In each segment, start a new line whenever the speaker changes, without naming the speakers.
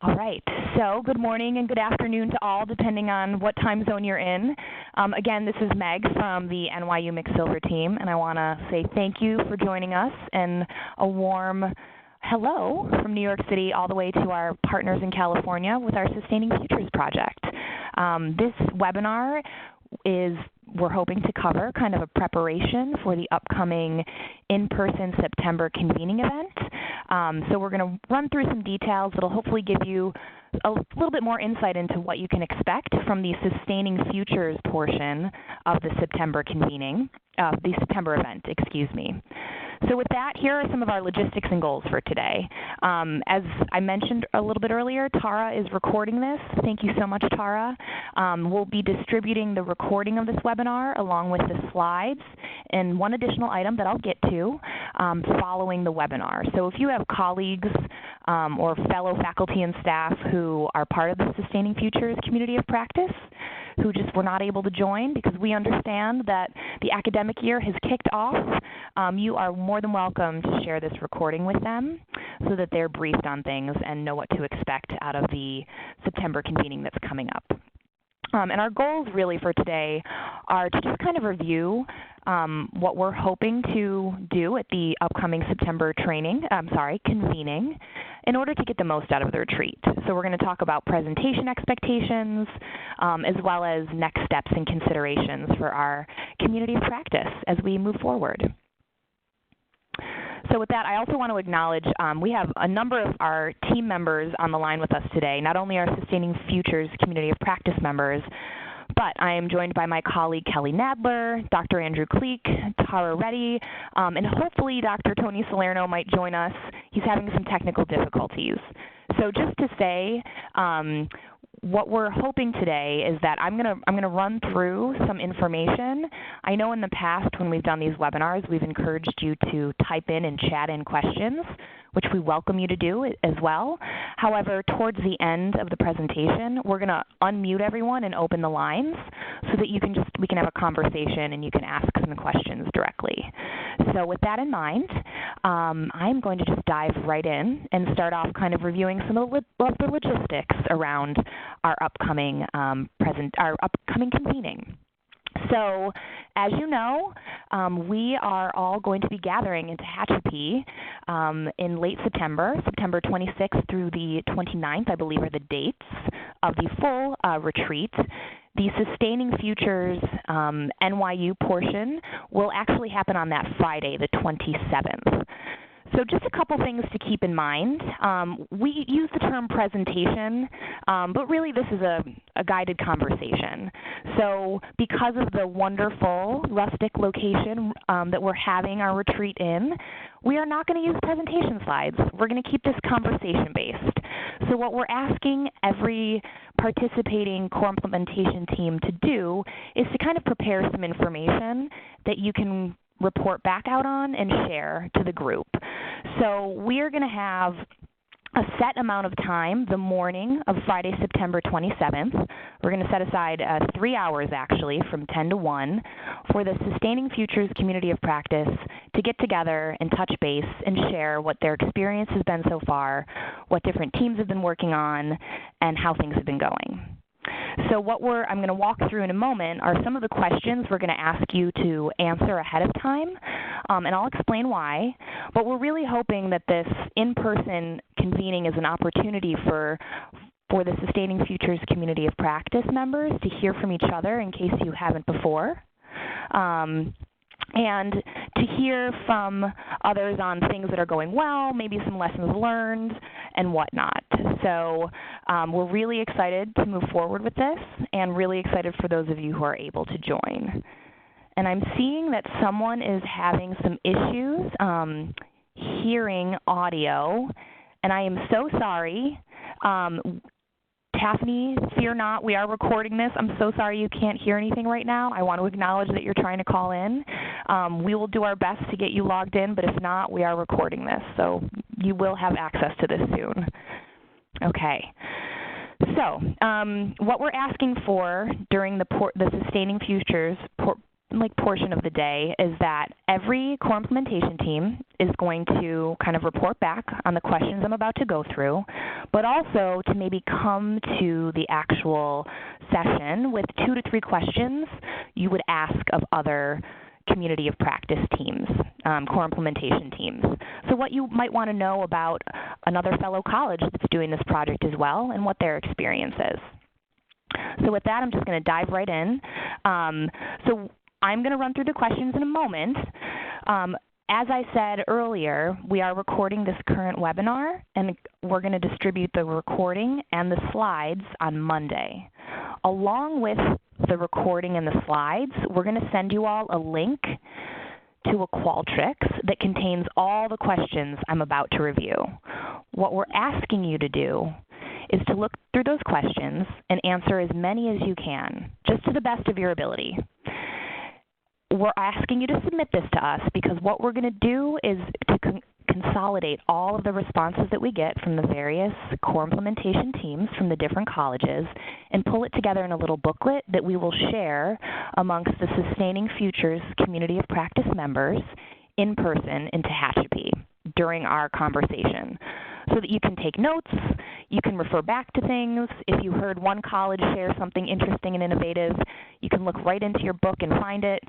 All right, so good morning and good afternoon to all, depending on what time zone you're in. Again, this is Meg from the NYU Mixed Silver team, and I want to say thank you for joining us and a warm hello from New York City all the way to our partners in California with our Sustaining Futures project. This webinar we're hoping to cover kind of a preparation for the upcoming in-person September convening event. So we're going to run through some details that will hopefully give you a little bit more insight into what you can expect from the Sustaining Futures portion of the September event, excuse me. So with that, here are some of our logistics and goals for today. As I mentioned a little bit earlier, Tara is recording this. Thank you so much, Tara. We'll be distributing the recording of this webinar along with the slides and one additional item that I'll get to following the webinar. So if you have colleagues or fellow faculty and staff who are part of the Sustaining Futures community of practice who just were not able to join because we understand that the academic year has kicked off, you are more than welcome to share this recording with them so that they're briefed on things and know what to expect out of the September convening that's coming up. And our goals really for today are to just kind of review what we're hoping to do at the upcoming September convening in order to get the most out of the retreat. So we're going to talk about presentation expectations as well as next steps and considerations for our community of practice as we move forward. So with that, I also want to acknowledge we have a number of our team members on the line with us today, not only our Sustaining Futures community of practice members, but I am joined by my colleague Kelly Nadler, Dr. Andrew Kleek, Tara Reddy, and hopefully Dr. Tony Salerno might join us. He's having some technical difficulties. So just to say, what we're hoping today is that I'm gonna run through some information. I know in the past when we've done these webinars, we've encouraged you to type in and chat in questions, which we welcome you to do as well. However, towards the end of the presentation, we're gonna unmute everyone and open the lines so that we can have a conversation and you can ask some questions directly. So with that in mind, I'm going to just dive right in and start off kind of reviewing some of the logistics around our upcoming convening. So as you know, we are all going to be gathering in Tehachapi in late September, September 26th through the 29th, I believe are the dates of the full retreat. The Sustaining Futures NYU portion will actually happen on that Friday, the 27th. So just a couple things to keep in mind. We use the term presentation, but really this is a guided conversation. So because of the wonderful rustic location that we're having our retreat in, we are not going to use presentation slides. We're going to keep this conversation-based. So what we're asking every participating core implementation team to do is to kind of prepare some information that you can report back out on and share to the group. So we are going to have a set amount of time the morning of Friday, September 27th. We're going to set aside 3 hours actually from 10 to 1 for the Sustaining Futures community of practice to get together and touch base and share what their experience has been so far, what different teams have been working on, and how things have been going. So what I'm going to walk through in a moment are some of the questions we're going to ask you to answer ahead of time, and I'll explain why. But we're really hoping that this in-person convening is an opportunity for the Sustaining Futures community of practice members to hear from each other in case you haven't before. And to hear from others on things that are going well, maybe some lessons learned, and whatnot. So we're really excited to move forward with this and really excited for those of you who are able to join. And I'm seeing that someone is having some issues hearing audio, and I am so sorry. Taffany, fear not, we are recording this. I'm so sorry you can't hear anything right now. I want to acknowledge that you're trying to call in. We will do our best to get you logged in, but if not, we are recording this, so you will have access to this soon. Okay. So what we're asking for during the Sustaining Futures portion of the day is that every core implementation team is going to kind of report back on the questions I'm about to go through, but also to maybe come to the actual session with 2 to 3 questions you would ask of other community of practice teams, core implementation teams. So what you might want to know about another fellow college that's doing this project as well and what their experience is. So with that, I'm just going to dive right in. So I'm going to run through the questions in a moment. As I said earlier, we are recording this current webinar, and we're going to distribute the recording and the slides on Monday. Along with the recording and the slides, we're going to send you all a link to a Qualtrics that contains all the questions I'm about to review. What we're asking you to do is to look through those questions and answer as many as you can, just to the best of your ability. We're asking you to submit this to us because what we're going to do is to consolidate all of the responses that we get from the various core implementation teams from the different colleges and pull it together in a little booklet that we will share amongst the Sustaining Futures community of practice members in person in Tehachapi during our conversation, so that you can take notes, you can refer back to things. If you heard one college share something interesting and innovative, you can look right into your book and find it.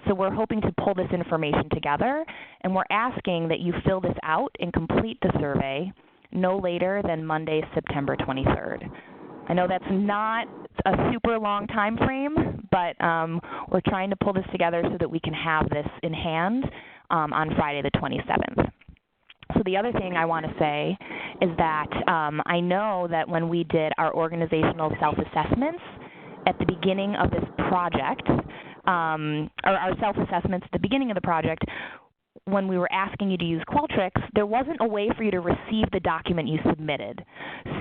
So we're hoping to pull this information together, and we're asking that you fill this out and complete the survey no later than Monday, September 23rd. I know that's not a super long time frame, but we're trying to pull this together so that we can have this in hand on Friday the 27th. So the other thing I want to say is that I know that when we did our organizational self-assessments at the beginning of this project, or our self-assessments at the beginning of the project, when we were asking you to use Qualtrics, there wasn't a way for you to receive the document you submitted.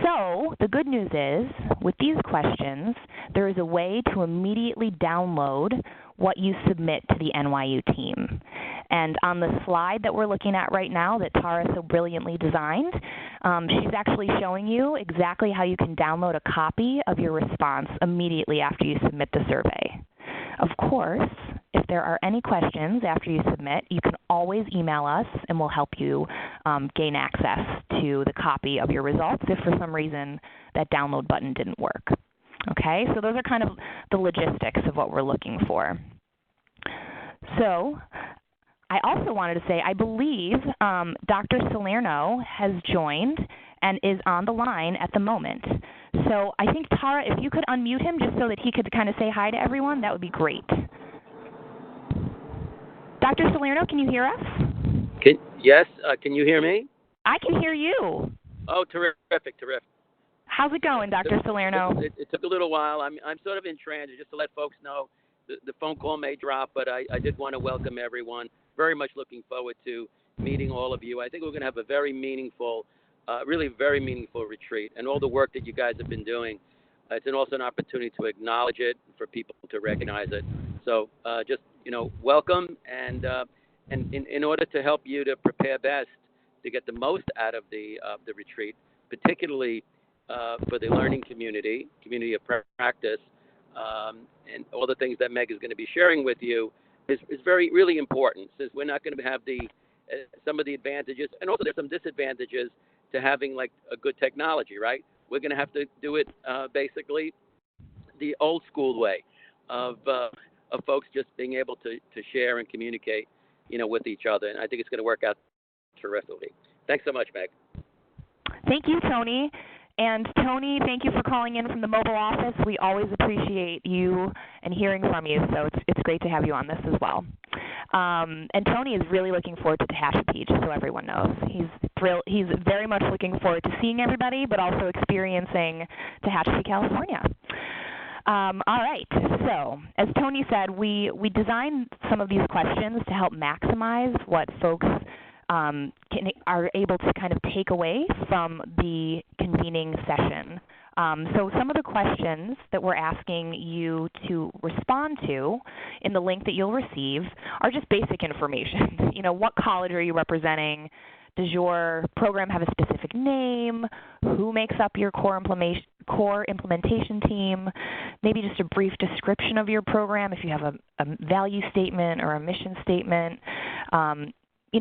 So the good news is, with these questions, there is a way to immediately download what you submit to the NYU team. And on the slide that we're looking at right now that Tara so brilliantly designed, she's actually showing you exactly how you can download a copy of your response immediately after you submit the survey. Of course, if there are any questions after you submit, you can always email us and we'll help you gain access to the copy of your results if for some reason that download button didn't work. Okay, so those are kind of the logistics of what we're looking for. So I also wanted to say I believe Dr. Salerno has joined and is on the line at the moment. So I think, Tara, if you could unmute him just so that he could kind of say hi to everyone, that would be great. Dr. Salerno, can you hear us?
Yes, can you hear me?
I can hear you.
Oh, terrific.
How's it going, Dr. Salerno?
It took a little while. I'm sort of in transit, just to let folks know. The phone call may drop, but I did want to welcome everyone. Very much looking forward to meeting all of you. I think we're going to have a very meaningful, really very meaningful retreat, and all the work that you guys have been doing. It's also an opportunity to acknowledge it, for people to recognize it. So just, welcome, and in order to help you to prepare best to get the most out of the retreat, particularly for the learning community of practice, and all the things that Meg is going to be sharing with you is really important, since we're not going to have some of the advantages, and also there's some disadvantages to having like a good technology, right? We're going to have to do it basically the old school way of folks just being able to share and communicate, with each other. And I think it's going to work out terrifically. Thanks so much, Meg.
Thank you, Tony. And Tony, thank you for calling in from the mobile office. We always appreciate you and hearing from you, so it's great to have you on this as well. And Tony is really looking forward to Tehachapi, just so everyone knows. He's thrilled. He's very much looking forward to seeing everybody, but also experiencing Tehachapi, California. All right, so as Tony said, we designed some of these questions to help maximize what folks are able to kind of take away from the convening session. So some of the questions that we're asking you to respond to in the link that you'll receive are just basic information. What college are you representing? Does your program have a specific name? Who makes up your core core implementation team, maybe just a brief description of your program if you have a value statement or a mission statement,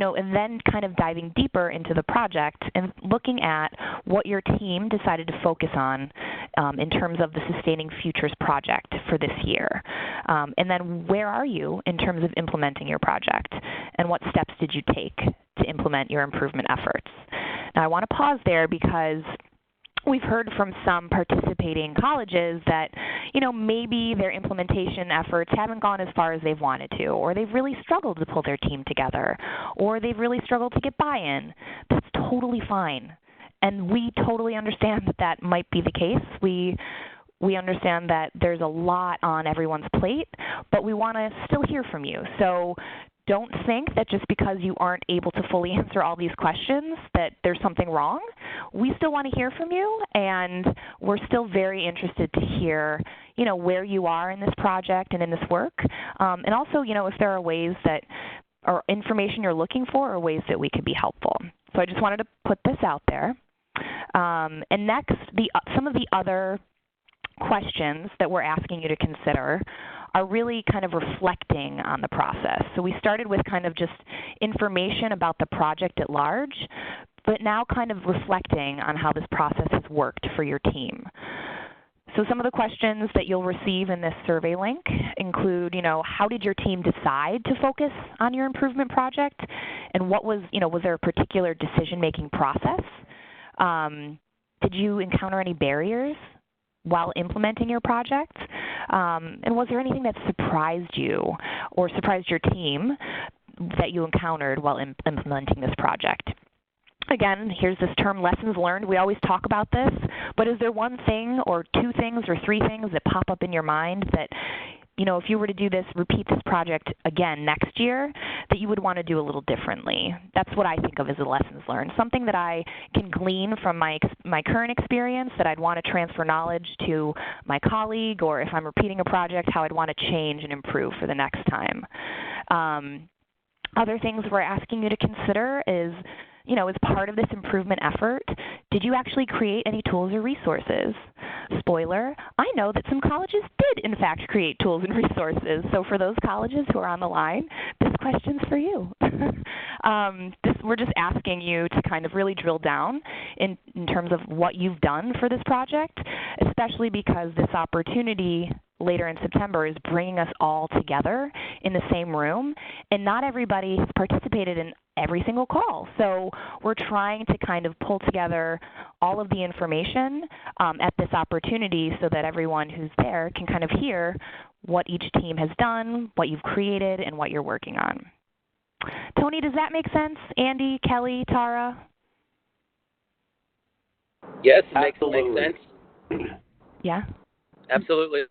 and then kind of diving deeper into the project and looking at what your team decided to focus on in terms of the Sustaining Futures project for this year. And then where are you in terms of implementing your project, and what steps did you take to implement your improvement efforts? Now, I want to pause there because we've heard from some participating colleges that, maybe their implementation efforts haven't gone as far as they've wanted to, or they've really struggled to pull their team together, or they've really struggled to get buy-in. That's totally fine. And we totally understand that that might be the case. We understand that there's a lot on everyone's plate, but we want to still hear from you. So don't think that just because you aren't able to fully answer all these questions that there's something wrong. We still want to hear from you, and we're still very interested to hear, where you are in this project and in this work. And also, if there are ways that or information you're looking for or ways that we could be helpful. So I just wanted to put this out there. And next, some of the other questions that we're asking you to consider are really kind of reflecting on the process. So we started with kind of just information about the project at large, but now kind of reflecting on how this process has worked for your team. So some of the questions that you'll receive in this survey link include, how did your team decide to focus on your improvement project? And what was there a particular decision-making process? Did you encounter any barriers while implementing your project? And was there anything that surprised you or surprised your team that you encountered while implementing this project? Again, here's this term, lessons learned. We always talk about this, but is there one thing or two things or three things that pop up in your mind that, if you were to do this, repeat this project again next year, that you would want to do a little differently? That's what I think of as a lessons learned, something that I can glean from my current experience that I'd want to transfer knowledge to my colleague, or if I'm repeating a project, how I'd want to change and improve for the next time. Other things we're asking you to consider is, as part of this improvement effort, did you actually create any tools or resources? Spoiler, I know that some colleges did, in fact, create tools and resources. So for those colleges who are on the line, this question's for you. We're just asking you to kind of really drill down in terms of what you've done for this project, especially because this opportunity later in September is bringing us all together in the same room, and not everybody has participated in every single call. So we're trying to kind of pull together all of the information at this opportunity so that everyone who's there can kind of hear what each team has done, what you've created, and what you're working on. Tony, does that make sense? Andy, Kelly, Tara?
Yes, it makes sense.
Yeah?
Absolutely.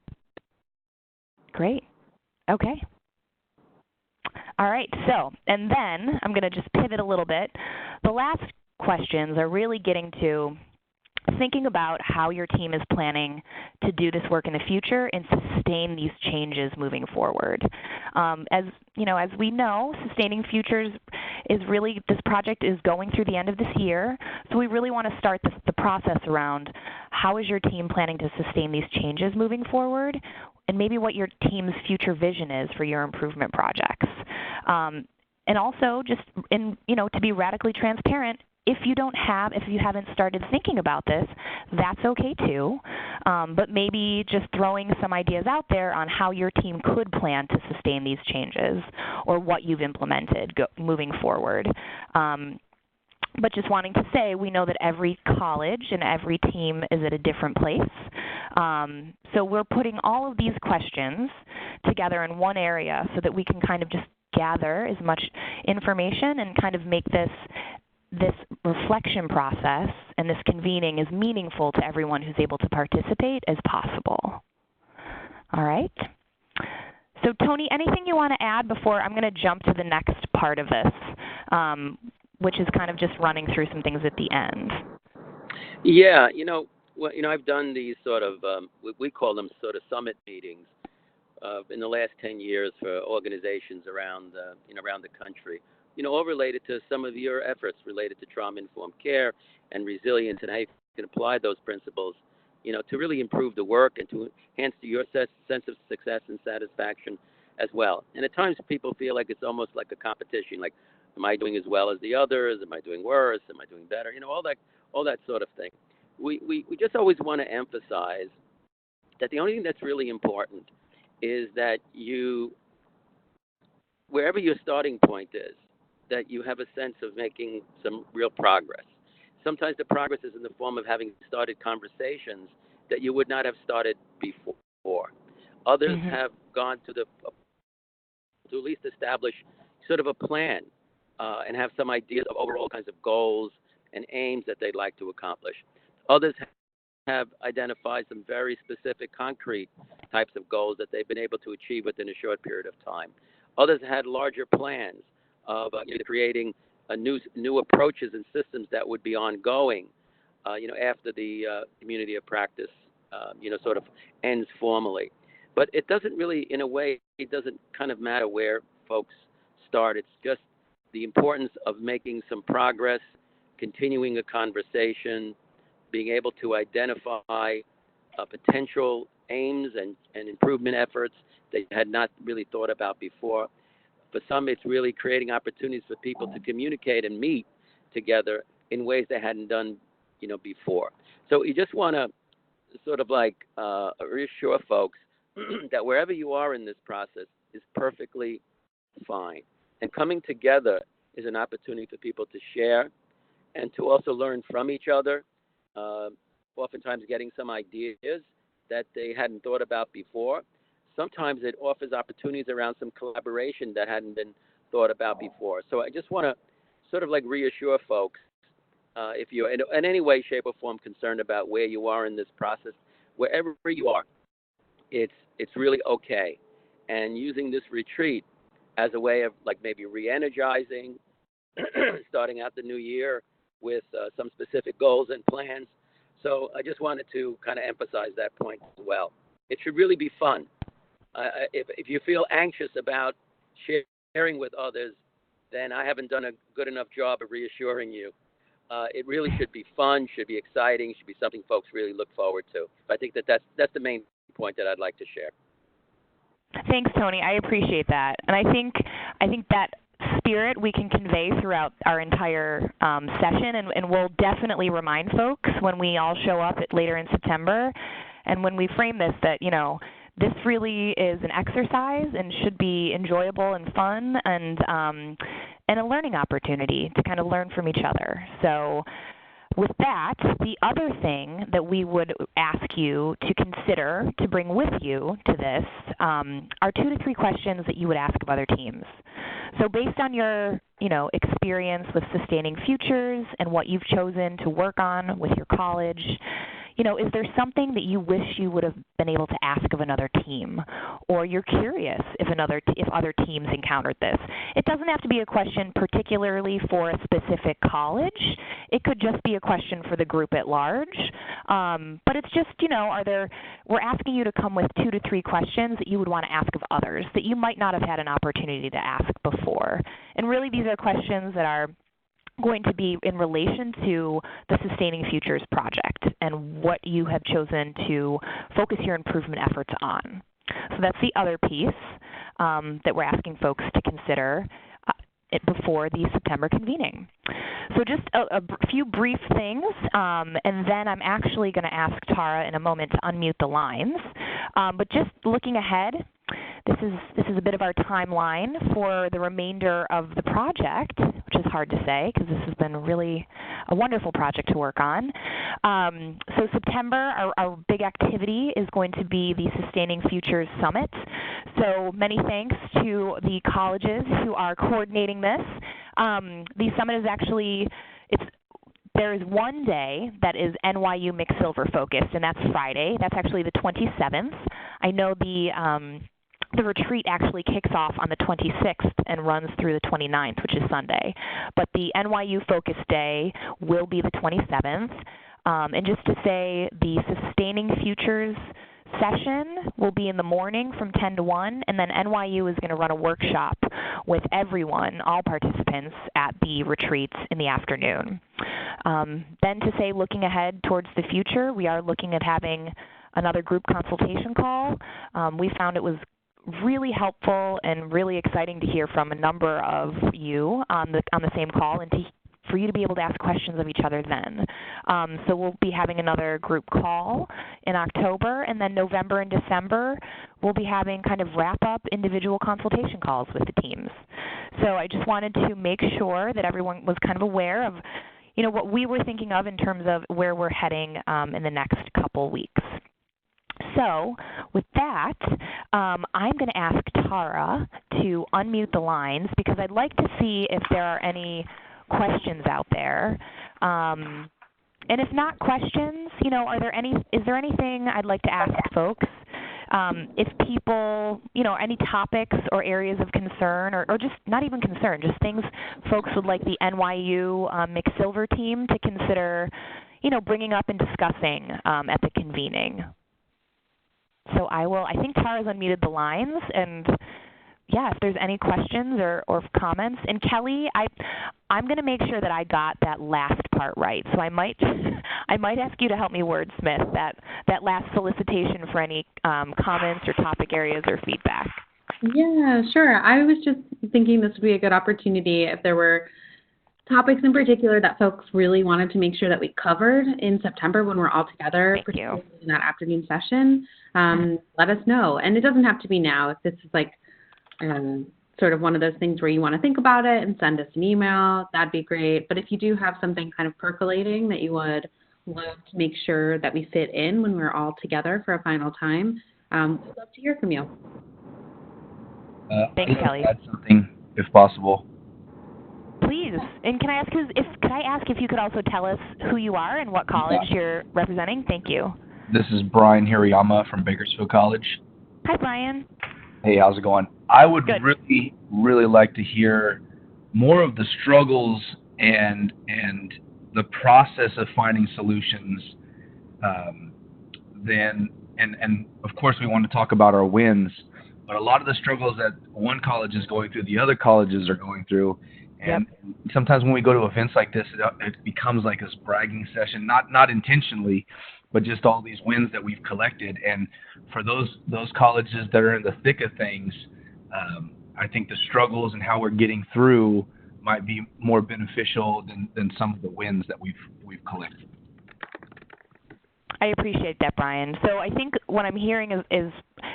Great. Okay. All right, so, and then I'm going to just pivot a little bit. The last questions are really getting to thinking about how your team is planning to do this work in the future and sustain these changes moving forward. As we know, Sustaining Futures is really, this project is going through the end of this year, so we really want to start the process around how is your team planning to sustain these changes moving forward, and maybe what your team's future vision is for your improvement projects. And also, just to be radically transparent, if you haven't started thinking about this, that's okay too. But maybe just throwing some ideas out there on how your team could plan to sustain these changes or what you've implemented moving forward. But just wanting to say, we know that every college and every team is at a different place. So we're putting all of these questions together in one area so that we can kind of just gather as much information and kind of make this reflection process and this convening as meaningful to everyone who's able to participate as possible. All right. So Tony, anything you want to add before I'm going to jump to the next part of this, which is kind of just running through some things at the end?
Yeah, I've done these sort of, we call them sort of summit meetings in the last 10 years for organizations around the country. All related to some of your efforts related to trauma-informed care and resilience and how you can apply those principles, to really improve the work and to enhance your sense of success and satisfaction as well. And at times people feel like it's almost like a competition, like, am I doing as well as the others? Am I doing worse? Am I doing better? All that sort of thing. We just always want to emphasize that the only thing that's really important is that wherever your starting point is, that you have a sense of making some real progress. Sometimes the progress is in the form of having started conversations that you would not have started before. Others have gone to at least establish sort of a plan and have some ideas of overall kinds of goals and aims that they'd like to accomplish. Others have identified some very specific, concrete types of goals that they've been able to achieve within a short period of time. Others had larger plans of creating new approaches and systems that would be ongoing, after the community of practice, sort of ends formally. But it doesn't really, in a way, it doesn't kind of matter where folks start. It's just the importance of making some progress, continuing a conversation, being able to identify potential aims and improvement efforts that you had not really thought about before. For some, it's really creating opportunities for people to communicate and meet together in ways they hadn't done, before. So you just want to sort of like reassure folks that wherever you are in this process is perfectly fine. And coming together is an opportunity for people to share and to also learn from each other, oftentimes getting some ideas that they hadn't thought about before. Sometimes it offers opportunities around some collaboration that hadn't been thought about before. So I just want to sort of like reassure folks, if you're in any way, shape, or form concerned about where you are in this process, wherever you are, it's really okay. And using this retreat as a way of like maybe re-energizing, starting out the new year with some specific goals and plans. So I just wanted to kind of emphasize that point as well. It should really be fun. If you feel anxious about sharing with others, then I haven't done a good enough job of reassuring you. It really should be fun, should be exciting, should be something folks really look forward to. I think that's the main point that I'd like to share.
Thanks, Tony. I appreciate that, and I think that spirit we can convey throughout our entire session, and we'll definitely remind folks when we all show up later in September, and when we frame this that this really is an exercise and should be enjoyable and fun and a learning opportunity to kind of learn from each other. So with that, the other thing that we would ask you to consider to bring with you to this are 2 to 3 questions that you would ask of other teams. So based on your experience with Sustaining Futures and what you've chosen to work on with your college, is there something that you wish you would have been able to ask of another team, or you're curious if other teams encountered this? It doesn't have to be a question particularly for a specific college. It could just be a question for the group at large. But it's just, we're asking you to come with 2 to 3 questions that you would want to ask of others that you might not have had an opportunity to ask before. And really, these are questions that are going to be in relation to the Sustaining Futures project and what you have chosen to focus your improvement efforts on. So that's the other piece that we're asking folks to consider before the September convening. So just a few brief things, and then I'm actually going to ask Tara in a moment to unmute the lines. But just looking ahead, this is a bit of our timeline for the remainder of the project, which is hard to say because this has been really a wonderful project to work on. So September, our big activity is going to be the Sustaining Futures Summit. So many thanks to the colleges who are coordinating this. The summit is actually, there is one day that is NYU McSilver focused, and that's Friday. That's actually the 27th. I know the retreat actually kicks off on the 26th and runs through the 29th, which is Sunday. But the NYU Focus Day will be the 27th. And just to say, the Sustaining Futures session will be in the morning from 10 to 1, and then NYU is going to run a workshop with everyone, all participants, at the retreats in the afternoon. Then to say, looking ahead towards the future, we are looking at having another group consultation call. We found it was really helpful and really exciting to hear from a number of you on the same call, and for you to be able to ask questions of each other then. So we'll be having another group call in October, and then November and December we'll be having kind of wrap-up individual consultation calls with the teams. So I just wanted to make sure that everyone was kind of aware of what we were thinking of in terms of where we're heading in the next couple weeks. So with that, I'm going to ask Tara to unmute the lines because I'd like to see if there are any questions out there. And if not questions, is there anything I'd like to ask folks? If people, any topics or areas of concern, or just not even concern, just things folks would like the NYU McSilver team to consider, bringing up and discussing at the convening. So I think Tara's unmuted the lines, and yeah, if there's any questions or comments. And Kelly, I'm going to make sure that I got that last part right. So I might ask you to help me wordsmith that last solicitation for any comments or topic areas or feedback.
Yeah, sure. I was just thinking this would be a good opportunity if there were topics in particular that folks really wanted to make sure that we covered in September when we're all together, particularly in that afternoon session. Let us know. And it doesn't have to be now. If this is like sort of one of those things where you want to think about it and send us an email, that'd be great. But if you do have something kind of percolating that you would love to make sure that we fit in when we're all together for a final time, we'd love to hear from you.
Thanks, Kelly.
Add something, if possible.
Please. And can I ask if you could also tell us who you are and what college you're representing? Thank you.
This is Brian Hirayama from Bakersfield College.
Hi, Brian.
Hey, how's it going? I would
Good.
really, really like to hear more of the struggles and the process of finding solutions. And of course, we want to talk about our wins, but a lot of the struggles that one college is going through, the other colleges are going through. And sometimes when we go to events like this, it becomes like this bragging session, not intentionally, but just all these wins that we've collected. And for those colleges that are in the thick of things, I think the struggles and how we're getting through might be more beneficial than some of the wins that we've collected.
I appreciate that, Brian. So I think what I'm hearing is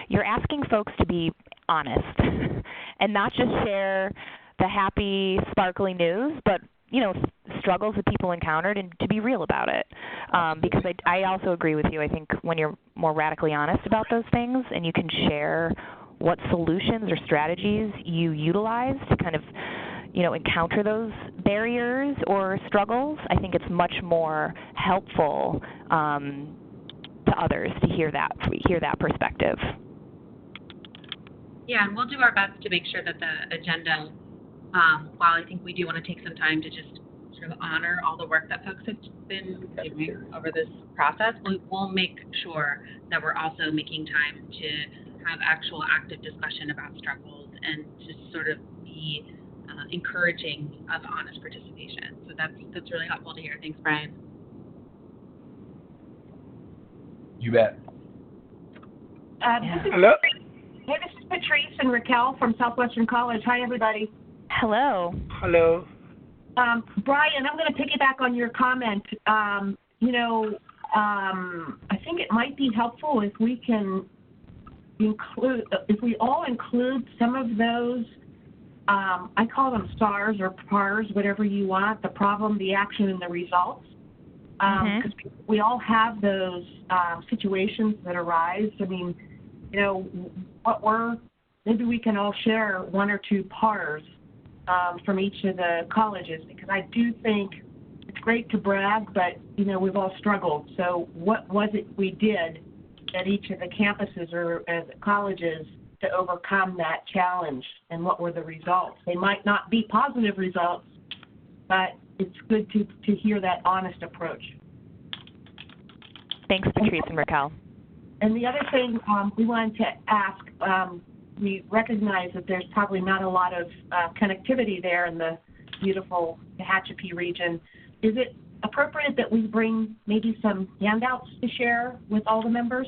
you're asking folks to be honest and not just share the happy, sparkly news, but struggles that people encountered, and to be real about it. Because I also agree with you. I think when you're more radically honest about those things and you can share what solutions or strategies you utilize to kind of, encounter those barriers or struggles, I think it's much more helpful to others to hear that perspective.
Yeah, and we'll do our best to make sure that the agenda, while I think we do want to take some time to just sort of honor all the work that folks have been doing over this process, we'll make sure that we're also making time to have actual active discussion about struggles and just sort of be encouraging of honest participation. So that's really helpful to hear. Thanks, Brian.
You bet.
Hello. Hey, this is Patrice and Raquel from Southwestern College. Hi, everybody.
Hello.
Hello. Brian, I'm going to piggyback on your comment. I think it might be helpful if we can if we all include some of those, I call them STARS or PARS, whatever you want, the problem, the action, and the results. Because we all have those situations that arise. I mean, maybe we can all share one or two PARS from each of the colleges, because I do think it's great to brag, but, we've all struggled. So what was it we did at each of the campuses or as colleges to overcome that challenge, and what were the results? They might not be positive results, but it's good to hear that honest approach.
Thanks, Patrice and Raquel.
And the other thing we wanted to ask, we recognize that there's probably not a lot of connectivity there in the beautiful Tehachapi region. Is it appropriate that we bring maybe some handouts to share with all the members?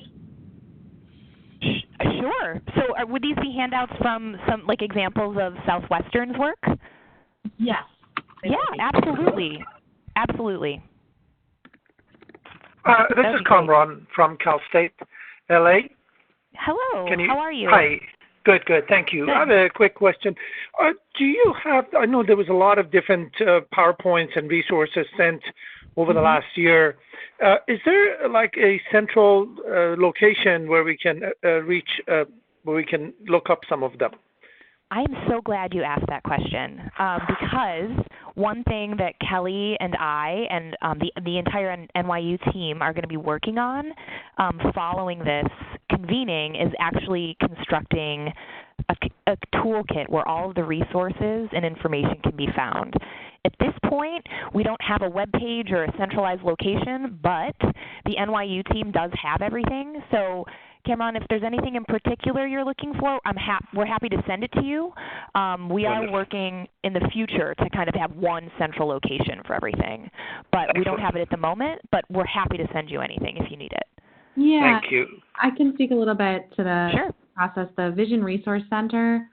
Sure. So would these be handouts from some, like, examples of Southwestern's work?
Yes.
Yeah, absolutely. Absolutely.
This is Conron from Cal State, LA.
Hello. How are you?
Hi. Good, thank you.
Good.
I have a quick question. Do you have, I know there was a lot of different PowerPoints and resources sent over the last year. Is there like a central location where we can reach, where we can look up some of them?
I'm so glad you asked that question because one thing that Kelly and I and the entire NYU team are going to be working on following this convening is actually constructing a toolkit where all of the resources and information can be found. At this point, we don't have a web page or a centralized location, but the NYU team does have everything. So, Cameron, if there's anything in particular you're looking for, we're happy to send it to you. We are working in the future to kind of have one central location for everything, but we don't have it at the moment, but we're happy to send you anything if you need it.
Yeah.
Thank you.
I can speak a little bit to the
Sure.
process. The Vision Resource Center,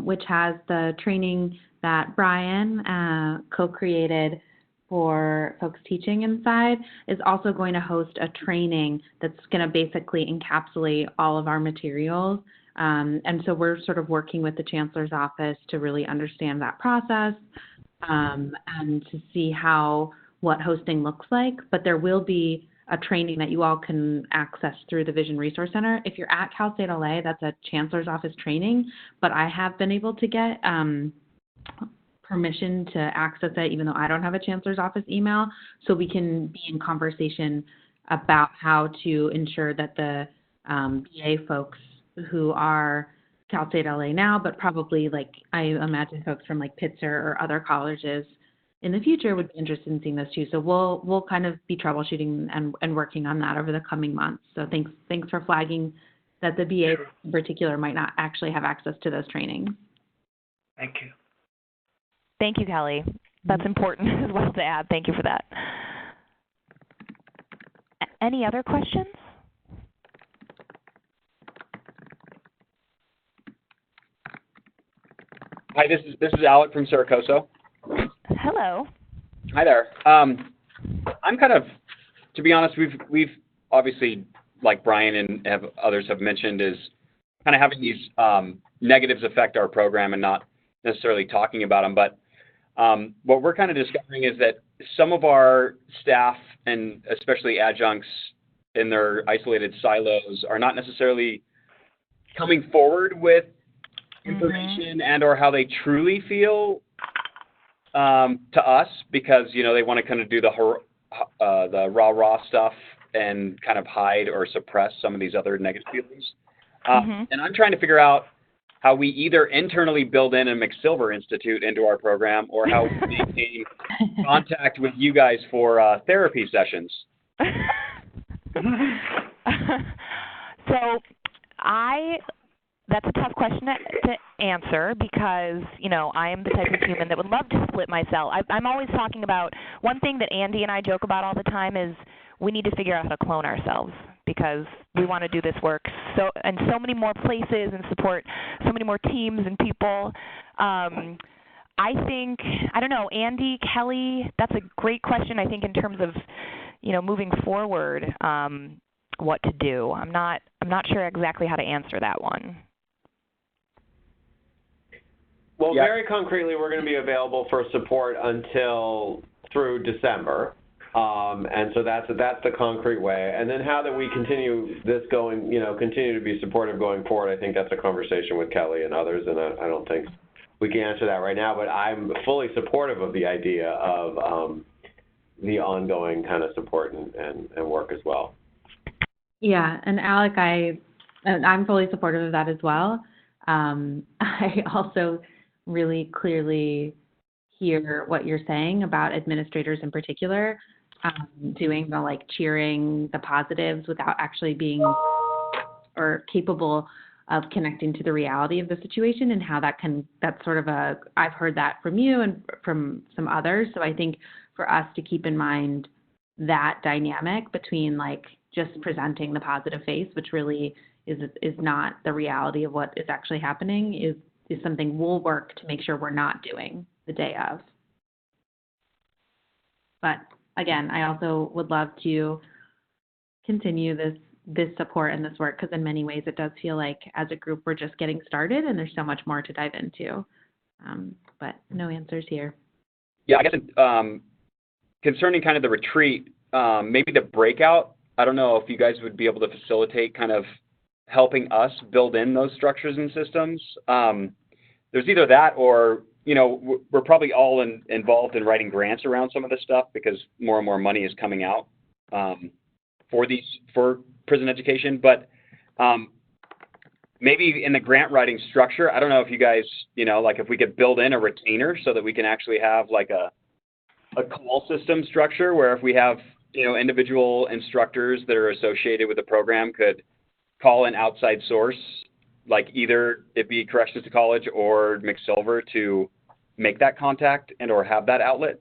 which has the training that Brian co-created for folks teaching inside, is also going to host a training that's going to basically encapsulate all of our materials. And so we're sort of working with the Chancellor's office to really understand that process and to see what hosting looks like. But there will be a training that you all can access through the Vision Resource Center. If you're at Cal State LA, that's a Chancellor's office training, but I have been able to get permission to access it, even though I don't have a Chancellor's office email, so we can be in conversation about how to ensure that the BA folks who are Cal State LA now, but probably, like, I imagine folks from like Pitzer or other colleges in the future would be interested in seeing those too. So we'll kind of be troubleshooting and working on that over the coming months. So thanks for flagging that the BA in particular might not actually have access to those trainings.
Thank you.
Thank you, Kelly. That's important as well to add. Thank you for that. Any other questions?
Hi, this is Alec from Saracoso.
Hello.
Hi there. I'm kind of, to be honest, we've obviously, like Brian and others have mentioned, is kind of having these negatives affect our program and not necessarily talking about them. But what we're kind of discovering is that some of our staff, and especially adjuncts in their isolated silos, are not necessarily coming forward with information and or how they truly feel to us, because they want to kind of do the rah stuff and kind of hide or suppress some of these other negative feelings. And I'm trying to figure out how we either internally build in a McSilver Institute into our program, or how we maintain contact with you guys for therapy sessions.
So that's a tough question to answer, because, I am the type of human that would love to split myself. I'm always talking about, one thing that Andy and I joke about all the time is we need to figure out how to clone ourselves, because we want to do this work so many more places and support so many more teams and people. I think, I don't know, Andy, Kelly, that's a great question, I think, in terms of, moving forward, what to do. I'm not sure exactly how to answer that one.
Well, very concretely, we're going to be available for support through December. And so that's the concrete way. And then how that we continue this going, continue to be supportive going forward, I think that's a conversation with Kelly and others, and I don't think we can answer that right now, but I'm fully supportive of the idea of the ongoing kind of support and work as well.
Yeah, and Alec, I'm fully supportive of that as well. I also really clearly hear what you're saying about administrators in particular, doing the cheering the positives without actually being or capable of connecting to the reality of the situation, and how that's sort of I've heard that from you and from some others. So I think for us to keep in mind that dynamic between like just presenting the positive face, which really is not the reality of what is actually happening, is something we'll work to make sure we're not doing the day of. But again, I also would love to continue this support and this work, because in many ways it does feel like as a group we're just getting started and there's so much more to dive into. But no answers here.
Yeah, I guess concerning kind of the retreat, maybe the breakout, I don't know if you guys would be able to facilitate kind of helping us build in those structures and systems. There's either that or, you know, we're probably all involved in writing grants around some of this stuff because more and more money is coming out for prison education. But maybe in the grant writing structure, I don't know if you guys, you know, like if we could build in a retainer so that we can actually have like a call system structure where if we have, you know, individual instructors that are associated with the program could call an outside source, like either it be Corrections to College or McSilver, to make that contact and or have that outlet?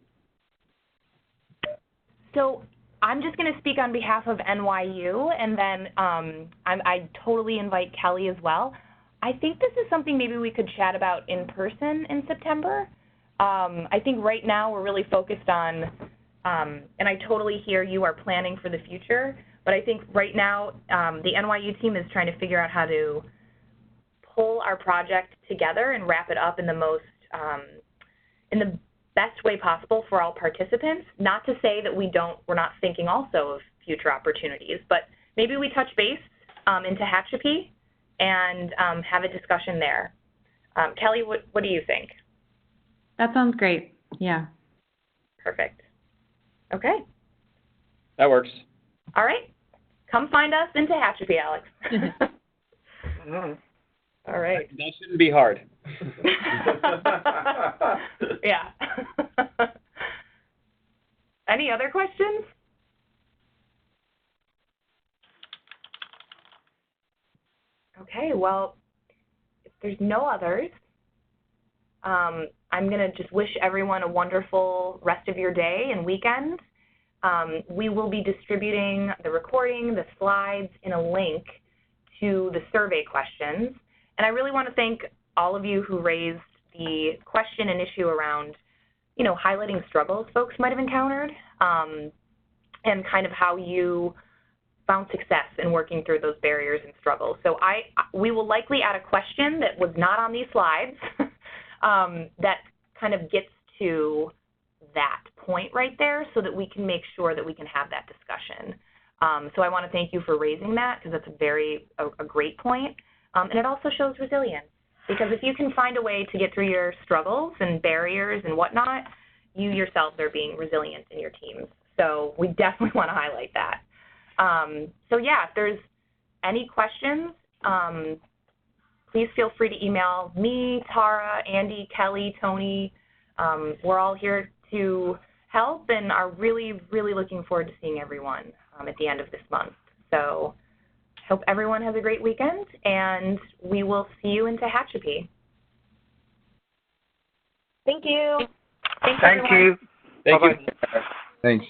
So I'm just going to speak on behalf of NYU, and then I totally invite Kelly as well. I think this is something maybe we could chat about in person in September. I think right now we're really focused on, and I totally hear you are planning for the future, but I think right now the NYU team is trying to figure out how to pull our project together and wrap it up in the most, in the best way possible for all participants. Not to say that we're not thinking also of future opportunities, but maybe we touch base in Tehachapi and have a discussion there. Kelly, what do you think?
That sounds great. Yeah. Perfect.
Okay.
That works.
All right. Come find us in Tehachapi, Alex. All right.
That shouldn't be hard.
Yeah. Any other questions? Okay, well, if there's no others, I'm going to just wish everyone a wonderful rest of your day and weekend. We will be distributing the recording, the slides, and a link to the survey questions. And I really want to thank all of you who raised the question and issue around, you know, highlighting struggles folks might have encountered, and kind of how you found success in working through those barriers and struggles. So we will likely add a question that was not on these slides that kind of gets to that point right there so that we can make sure that we can have that discussion. So I want to thank you for raising that, because that's a great point. And it also shows resilience, because if you can find a way to get through your struggles and barriers and whatnot, you yourselves are being resilient in your teams. So we definitely want to highlight that. So yeah, if there's any questions, please feel free to email me, Tara, Andy, Kelly, Tony. We're all here to help and are really, really looking forward to seeing everyone at the end of this month. So hope everyone has a great weekend, and we will see you in Tehachapi. Thank you.
Thank you.
Thank
Bye-bye.
you.
Thanks.